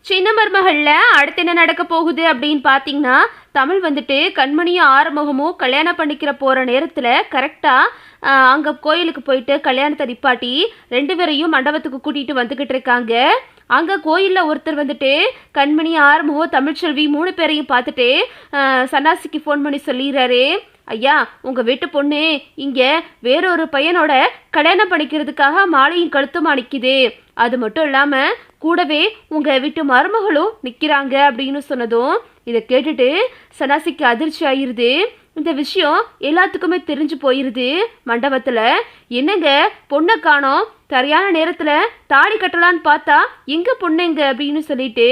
சின்ன மருமகள்ல அடுத்து என்ன நடக்க போகுது அப்படின்னு பார்த்தீங்கன்னா, தமிழ் வந்துட்டு கண்மணியும் ஆறுமுகமும் கல்யாணம் பண்ணிக்கிற போகிற நேரத்தில் கரெக்டாக அங்கே கோயிலுக்கு போயிட்டு கல்யாணத்தை நிப்பாட்டி 2 பேரையும் மண்டபத்துக்கு கூட்டிகிட்டு வந்துக்கிட்டு இருக்காங்க. அங்கே கோயிலில் ஒருத்தர் வந்துட்டு கண்மணி ஆறுமுகம் தமிழ்ச்செல்வி 3 பேரையும் பார்த்துட்டு சன்னாசிக்கு ஃபோன் பண்ணி சொல்லிடுறாரு, ஐயா உங்கள் வீட்டு பொண்ணு இங்கே வேறொரு பையனோட கல்யாணம் பண்ணிக்கிறதுக்காக மாலையும் கழுத்துமா நிற்கிது. அது மட்டும் இல்லாமல் கூடவே உங்கள் வீட்டு மருமகளும் நிற்கிறாங்க அப்படின்னு சொன்னதும் இதை கேட்டுட்டு சன்னாசிக்கு அதிர்ச்சி ஆயிருது. இந்த விஷயம் எல்லாத்துக்குமே தெரிஞ்சு போயிருது. மண்டபத்தில் என்னங்க பொண்ணை காணோம், சரியான நேரத்தில் தாடி கட்டலான்னு பார்த்தா எங்கே பொண்ணுங்க அப்படின்னு சொல்லிட்டு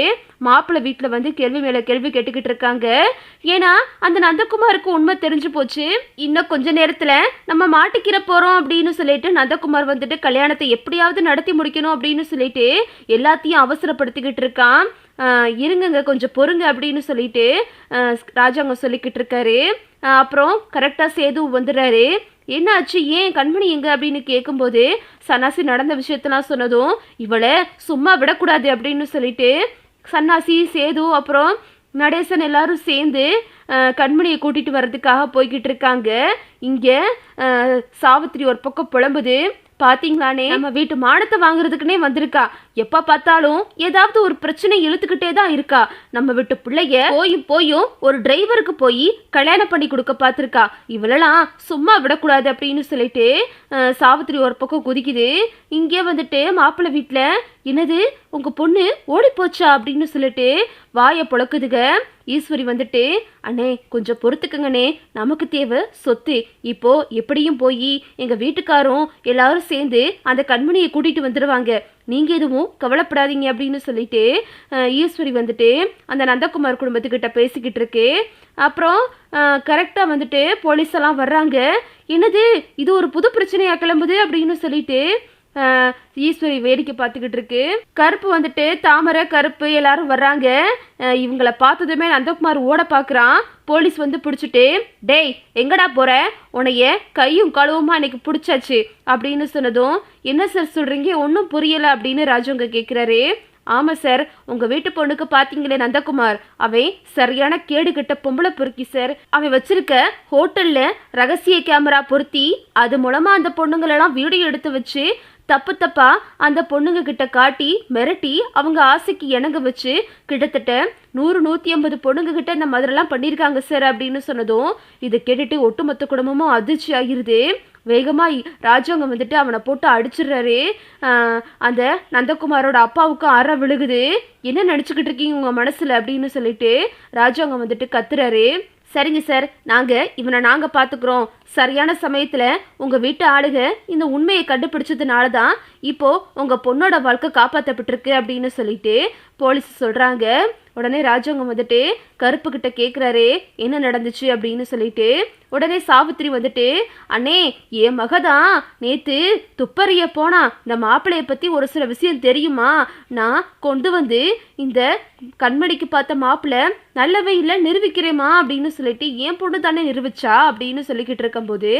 மாப்பிள்ளை வீட்டில் வந்து கேள்வி மேலே கேள்வி கேட்டுக்கிட்டு இருக்காங்க. ஏன்னா அந்த நந்தகுமாருக்கு உண்மை தெரிஞ்சு போச்சு. இன்னும் கொஞ்ச நேரத்தில் நம்ம மாட்டிக்கிற போகிறோம் அப்படின்னு சொல்லிட்டு நந்தகுமார் வந்துட்டு கல்யாணத்தை எப்படியாவது நடத்தி முடிக்கணும் அப்படின்னு சொல்லிட்டு எல்லாத்தையும் அவசரப்படுத்திக்கிட்டு இருக்கான். இருங்கங்க கொஞ்சம் பொறுங்க அப்படின்னு சொல்லிட்டு ராஜாங்க சொல்லிக்கிட்டு இருக்காரு. அப்புறம் கரெக்டாக சேது வந்துடுறாரு. என்னாச்சு, ஏன் கண்மணி எங்க அப்படின்னு கேட்கும்போது சன்னாசி நடந்த விஷயத்தெல்லாம் சொன்னதும் இவளை சும்மா விடக்கூடாது அப்படின்னு சொல்லிட்டு சன்னாசி சேது அப்புறம் நடேசன் எல்லாரும் சேர்ந்து கண்மணியை கூட்டிட்டு வர்றதுக்காக போய்கிட்டு இருக்காங்க. இங்கே சாவித்திரி ஒரு பக்கம் புலம்புது, பாத்தீங்களானே நம்ம வீட்டு மானத்தை வாங்குறதுக்குன்னே வந்திருக்கா, எப்ப பார்த்தாலும் ஏதாவது ஒரு பிரச்சனை இழுத்துக்கிட்டே தான் இருக்கா. நம்ம வீட்டு பிள்ளைய போயும் ஒரு டிரைவருக்கு போய் கல்யாணம் பண்ணி கொடுக்க பார்த்துருக்கா, இவளெல்லாம் சும்மா விடக்கூடாது அப்படின்னு சொல்லிட்டு சாவித்திரி ஒரு பக்கம் குதிக்குது. இங்கே வந்துட்டு மாப்பிள்ளை வீட்டில் என்னது உங்க பொண்ணு ஓடி போச்சா அப்படின்னு சொல்லிட்டு வாயை புழக்குதுங்க. ஈஸ்வரி வந்துட்டு அண்ணே கொஞ்சம் பொறுத்துக்குங்கண்ணே, நமக்கு தேவை சொத்து, இப்போ எப்படியும் போய் எங்க வீட்டுக்காரும் எல்லாரும் சேர்ந்து அந்த கண்மணியை கூட்டிட்டு வந்துடுவாங்க, நீங்க எதுவும் கவலைப்படாதீங்க அப்படின்னு சொல்லிட்டு ஈஸ்வரி வந்துட்டு அந்த நந்தகுமார் குடும்பத்துக்கிட்ட பேசிக்கிட்டு இருக்கு. அப்புறம் கரெக்டாக வந்துட்டு போலீஸ் எல்லாம் வர்றாங்க. என்னது இது ஒரு புது பிரச்சனையா கிளம்புது அப்படின்னு சொல்லிட்டு ஈஸ்வரி வேடிக்கை பார்த்துக்கிட்டு இருக்கு. கருப்பு வந்துட்டு தாமரை கருப்பு எல்லாரும் வர்றாங்க. இவங்கள பார்த்ததுமே நந்தகுமார் ஓட பார்க்குறான். போலீஸ் வந்து பிடிச்சிட்டு டேய் எங்கடா போற, உன்னைய கையும் களுவுமா அன்னைக்கு பிடிச்சாச்சு அப்படின்னு சொன்னதும் என்ன சார் சொல்றீங்க, ஒன்றும் புரியலை அப்படின்னு ராஜவங்க கேட்குறாரு. ஆமாம் சார், உங்கள் வீட்டு பொண்ணுக்கு பார்த்தீங்களே நந்தகுமார், அவன் சரியான கேடு கட்ட பொம்பளை பொறுக்கி சார். அவன் வச்சிருக்க ஹோட்டலில் ரகசிய கேமரா பொருத்தி அது மூலமாக அந்த பொண்ணுங்களெல்லாம் வீடியோ எடுத்து வச்சு தப்பா அந்த பொண்ணுங்க கிட்ட காட்டி மிரட்டி அவங்க ஆசைக்கு இணங்க வச்சு கிட்டத்தட்ட 100-150 பொண்ணுங்க கிட்ட இந்த மாதிரிலாம் பண்ணியிருக்காங்க சார் அப்படின்னு சொன்னதும் இதை கேட்டுட்டு ஒட்டுமொத்த குடும்பமும் அதிர்ச்சி ஆகிருது. வேகமாக ராஜாங்க வந்துட்டு அவனை போட்டு அடிச்சிடுறாரு. அந்த நந்தகுமாரோட அப்பாவுக்கும் அற விழுகுது. என்ன நினச்சிக்கிட்டு இருக்கீங்க உங்கள் மனசில் அப்படின்னு சொல்லிட்டு ராஜாங்க வந்துட்டு கத்துறாரு. சரிங்க சார், நாங்கள் பார்த்துக்குறோம், சரியான சமயத்தில் உங்கள் வீட்டு ஆளுக இந்த உண்மையை கண்டுபிடிச்சதுனால தான் இப்போது உங்கள் பொண்ணோட வாழ்க்கை காப்பாற்றப்பட்டிருக்கு அப்படின்னு சொல்லிட்டு போலீஸ் சொல்கிறாங்க. உடனே ராஜாங்க வந்துட்டு கருப்பு கிட்ட கேட்குறாரு என்ன நடந்துச்சு அப்படின்னு சொல்லிட்டு. உடனே சாவித்திரி வந்துட்டு அண்ணே என் மகதான் நேற்று துப்பறிய போனா, இந்த மாப்பிள்ளைய பற்றி ஒரு சில விஷயம் தெரியுமா, நான் கொண்டு வந்து இந்த கண்மணிக்கு பார்த்த மாப்பிள்ளை நல்லவே இல்லை நிரூபிக்கிறேமா அப்படின்னு சொல்லிட்டு என் பொண்ணு தானே நிரூபிச்சா அப்படின்னு சொல்லிக்கிட்டு இருக்கும்போது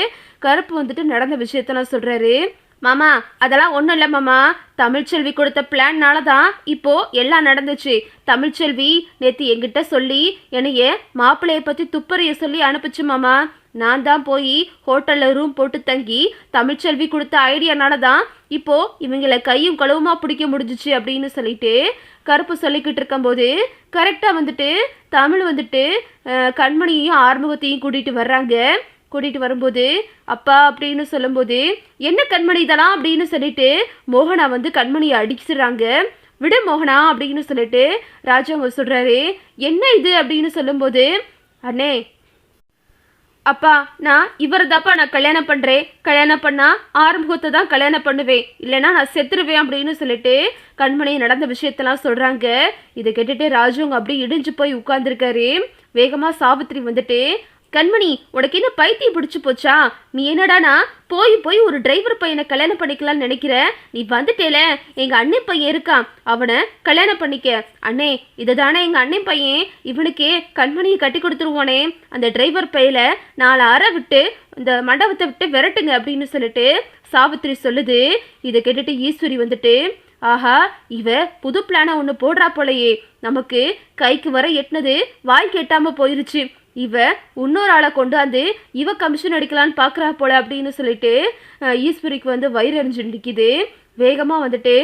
கருப்பு வந்துட்டு நடந்த விஷயத்தெல்லாம் சொல்கிறாரு. மாமா அதெல்லாம் ஒன்றும் இல்லை மாமா, தமிழ்ச்செல்வி கொடுத்த பிளான்னால தான் இப்போ எல்லாம் நடந்துச்சு. தமிழ்ச்செல்வி நேற்று என்கிட்ட சொல்லி என்னைய மாப்பிள்ளையை பற்றி துப்பறிய சொல்லி அனுப்பிச்சு மாமா. நான் தான் போய் ஹோட்டலில் ரூம் போட்டு தங்கி தமிழ்ச்செல்வி கொடுத்த ஐடியானால தான் இப்போ இவங்களை கையும் களுவுமா பிடிக்க முடிஞ்சிச்சு அப்படின்னு சொல்லிட்டு கருப்பு சொல்லிக்கிட்டு இருக்கும்போது கரெக்டாக வந்துட்டு தமிழ் வந்துட்டு கண்மணியையும் ஆறுமுகத்தையும் கூட்டிகிட்டு வர்றாங்க. கூட்டிகிட்டு வரும்போது அப்பா அப்படின்னு சொல்லும்போது என்ன கண்மணி இதெல்லாம் அப்படின்னு சொல்லிட்டு மோகனா வந்து கண்மணியை அடிச்சிடுறாங்க. விடு மோகனா அப்படின்னு சொல்லிட்டு ராஜாங்க சொல்கிறாரு. என்ன இது அப்படின்னு சொல்லும்போது அண்ணே அப்பா நான் நான் கல்யாணம் பண்ணுறேன், கல்யாணம் பண்ணால் ஆறுமுகத்தை தான் கல்யாணம் பண்ணுவேன், இல்லைன்னா நான் செத்துருவேன் அப்படின்னு சொல்லிட்டு கண்மணி நடந்த விஷயத்தெல்லாம் சொல்கிறாங்க. இதை கேட்டுட்டு ராஜுங்க அப்படியே இடிஞ்சு போய் உட்கார்ந்துருக்காரு. வேகமாக சாவித்திரி வந்துட்டு கண்மணி உனக்கு என்ன பைத்தியம் பிடிச்சி போச்சா, நீ என்னடானா போய் ஒரு டிரைவர் பையனை கல்யாணம் பண்ணிக்கலாம்னு நினைக்கிற, நீ வந்துட்டேல எங்கள் அண்ணன் பையன் இருக்கான் அவனை கல்யாணம் பண்ணிக்க. அண்ணே இதை தானே எங்கள் அண்ணன் பையன், இவனுக்கே கண்மணியை கட்டி கொடுத்துருவானே, அந்த டிரைவர் பையில 4 அறை விட்டு இந்த மண்டபத்தை விட்டு விரட்டுங்க அப்படின்னு சொல்லிட்டு சாவித்திரி சொல்லுது. இதை கேட்டுட்டு ஈஸ்வரி வந்துட்டு ஆஹா, இவ புது பிளான ஒன்று போடுறா போலையே, நமக்கு கைக்கு வர எட்டினது வாய்க்கு எட்டாம போயிருச்சு, இவ இன்னொரு ஆளை கொண்டாந்து இவ கமிஷன் அடிக்கலான்னு பார்க்குறா போல அப்படின்னு சொல்லிட்டு ஈஸ்வரிக்கு வந்து வயிறு எறிஞ்சு நிற்கிது. வேகமாக வந்துட்டு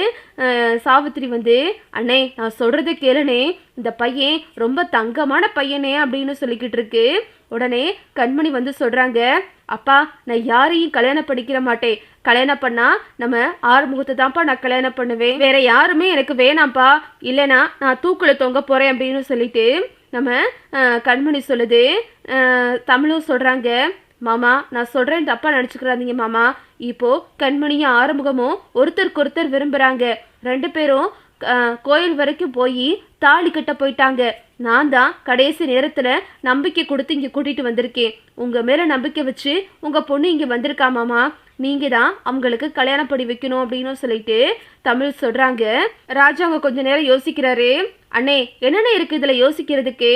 சாவித்திரி வந்து, அண்ணே நான் சொல்கிறத கேளுனே, இந்த பையன் ரொம்ப தங்கமான பையனே அப்படின்னு சொல்லிக்கிட்டு இருக்கு. உடனே கண்மணி வந்து சொல்கிறாங்க, அப்பா நான் யாரையும் கல்யாணம் பண்ணிக்கிற மாட்டேன், கல்யாணம் பண்ணா நம்ம ஆறுமுகத்தை தான்ப்பா நான் கல்யாணம் பண்ணுவேன், வேற யாருமே எனக்கு வேணாம்ப்பா, இல்லைனா நான் தூக்கில் தொங்க போகிறேன் அப்படின்னு சொல்லிட்டு நம்ம கண்மணி சொல்லுது. தமிழும் சொல்கிறாங்க, மாமா நான் சொல்கிறேன் தப்பாக நினச்சிக்கிறாதீங்க மாமா, இப்போது கண்மணியும் ஆறுமுகமும் ஒருத்தருக்கு ஒருத்தர் விரும்புகிறாங்க, ரெண்டு பேரும் கோயில் வரைக்கும் போய் தாலி கட்ட போயிட்டாங்க, நான் தான் கடைசி நேரத்தில் நம்பிக்கை கொடுத்து இங்கே கூட்டிகிட்டு வந்திருக்கேன், உங்கள் மேலே நம்பிக்கை வச்சு உங்கள் பொண்ணு இங்கே வந்திருக்கா மாமா, நீங்கள் தான் அவங்களுக்கு கல்யாணம் பண்ணி வைக்கணும் அப்படின்னு சொல்லிட்டு தமிழ் சொல்கிறாங்க. ராஜாங்க கொஞ்ச நேரம் யோசிக்கிறாரு. அண்ணே என்னென்ன இருக்குது இதில் யோசிக்கிறதுக்கு,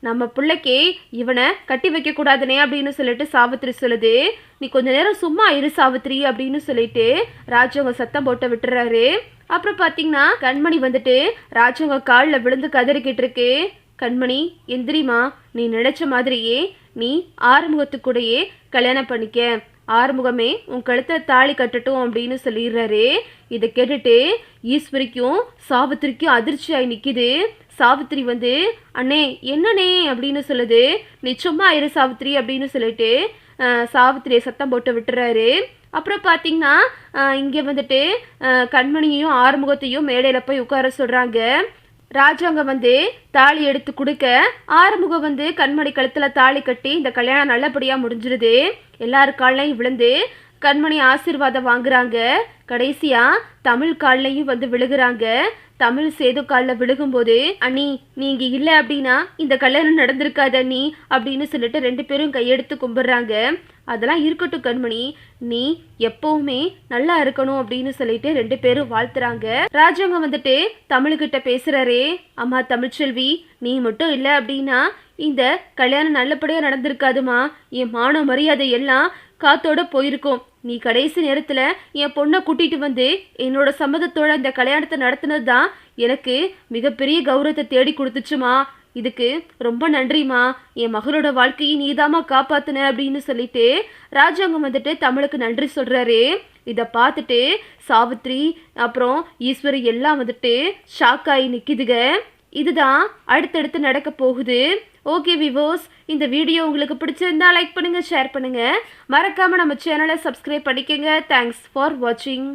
நம்ம பிள்ளைக்கு இவனை கட்டி வைக்கக்கூடாதுனே அப்படின்னு சொல்லிட்டு சாவித்திரி சொல்லுது. நீ கொஞ்ச நேரம் சும்மா இரு சாவித்திரி அப்படின்னு சொல்லிட்டு ராஜாங்க சத்தம் போட்டு விட்டுறாரு. அப்புறம் பார்த்தீங்கன்னா கண்மணி வந்துட்டு ராஜாங்க காலில் விழுந்து கதறிக்கிட்டு இருக்கு. கண்மணி எந்திரிமா, நீ நினைச்ச மாதிரியே நீ ஆறுமுகத்துக்கூடையே கல்யாணம் பண்ணிக்க, ஆறுமுகமே உன் கழுத்தை தாலி கட்டட்டும் அப்படின்னு சொல்லிடுறாரு. இதை கேட்டுட்டு ஈஸ்வரிக்கும் சாவித்திரிக்கும் அதிர்ச்சியாகி நிற்கிது. சாவித்திரி வந்து, அண்ணே என்னண்ணே அப்படின்னு சொல்லுது. நீ சும்மா இரு சாவித்திரி அப்படின்னு சொல்லிட்டு சாவித்திரியை சத்தம் போட்டு விட்டுறாரு. அப்புறம் பார்த்தீங்கன்னா இங்கே வந்துட்டு கண்மணியையும் ஆறுமுகத்தையும் மேடையில் போய் உட்கார சொல்கிறாங்க. ராஜாங்க வந்து தாலி எடுத்து கொடுக்க ஆறுமுகம் வந்து கண்மணி கழுத்தில் தாலி கட்டி இந்த கல்யாணம் நல்லபடியாக முடிஞ்சிருது. எல்லாரு காலையும் விழுந்து கண்மணி ஆசீர்வாதம் வாங்குறாங்க. கடைசியாக தமிழ் காலையும் வந்து விழுகிறாங்க. தமிழ் சேது காலில் விழுகும்போது, அண்ணி நீங்க இல்லை அப்படின்னா இந்த கல்யாணம் நடந்திருக்காது அண்ணி அப்படின்னு சொல்லிட்டு ரெண்டு பேரும் கையெடுத்து கும்பிடுறாங்க. அதெல்லாம் இருக்கட்டும் கண்மணி, நீ எப்பவுமே நல்லா இருக்கணும் அப்படின்னு சொல்லிட்டு ரெண்டு பேரும் வாழ்த்துறாங்க. ராஜாங்க வந்துட்டு தமிழ்கிட்ட பேசுறாரு. அம்மா தமிழ்ச்செல்வி, நீ மட்டும் இல்லை அப்படின்னா இந்த கல்யாணம் நல்லபடியாக நடந்திருக்காதுமா, என் மான மரியாதை எல்லாம் காத்தோட போயிருக்கும், நீ கடைசி நேரத்தில் என் பொண்ணை கூட்டிகிட்டு வந்து என்னோட சம்மதத்தோட இந்த கல்யாணத்தை நடத்தினது தான் எனக்கு மிகப்பெரிய கௌரவத்தை தேடி கொடுத்துச்சுமா, இதுக்கு ரொம்ப நன்றிமா, என் மகளோட வாழ்க்கையை நீதாமா காப்பாத்துன அப்படின்னு சொல்லிட்டு ராஜாங்கம் வந்துட்டு தமிழுக்கு நன்றி சொல்கிறாரு. இதை பார்த்துட்டு சாவித்ரி அப்புறம் ஈஸ்வரி எல்லாம் வந்துட்டு ஷாக்காகி நிற்கிதுங்க. இதுதான் அடுத்தடுத்து நடக்க போகுது. ஓகே விவோஸ், இந்த வீடியோ உங்களுக்கு பிடிச்சிருந்தா லைக் பண்ணுங்கள், ஷேர் பண்ணுங்கள், மறக்காமல் நம்ம சேனலை சப்ஸ்கிரைப் பண்ணிக்கோங்க. தேங்க்ஸ் ஃபார் வாட்சிங்.